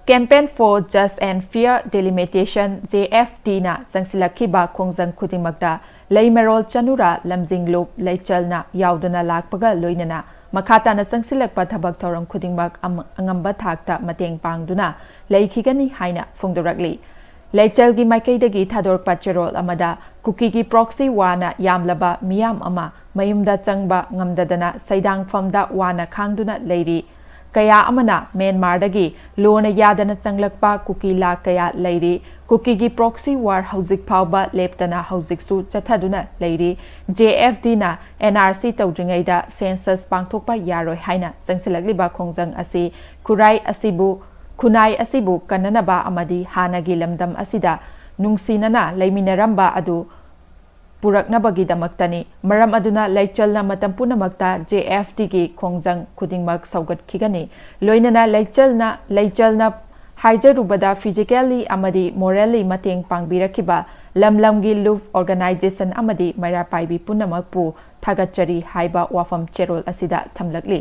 Campaign for Just and Fair Delimitation JFD-na Chngsinlkliba Khongjng Khudingmkta Leimarol Chanura LAMJING loop LEICHAL-na YAODUNA LAKPAGA LOINANA MAKHA TANA CHNGSINLKPA THABK THOURM KHUDINGMK ANGAMBA THAKTA MATENG PANGDUNA LEIKHIGANI HAINA PHONGDORAKLI LEICHAL-gi maikaidagi thadorpa cherol amada kuki-gi proxy wana yamlaba miyam ama mayumda changba ngamdadana saidangfamda wana khangduna leiri kaya amana Myanmar-dagi lona yadana changlakpa kuki la kaya leiri kuki-gi proxy war hauzik phawba leptana hauziksu chathaduna leiri JFD-na NRC tawdringaida census pangthokpa yaroi haina Chngsinlkliba Khongjng asi Khunai asibu kananaba amadi hanagi lamdam asida nungsinana leiminaramba adu puraknabagidamaktani maram aduna LEICHAL-na matam punamakta JFD-gi Khongjng Khudingmk saugatkigani LOINANA LEICHAL-na haijarubada physically amadi morally mateng pangbirakiba lamlamgi loop organization amadi maira paibi punamakpu thagatchari haiba wafam cherol asida thamlakli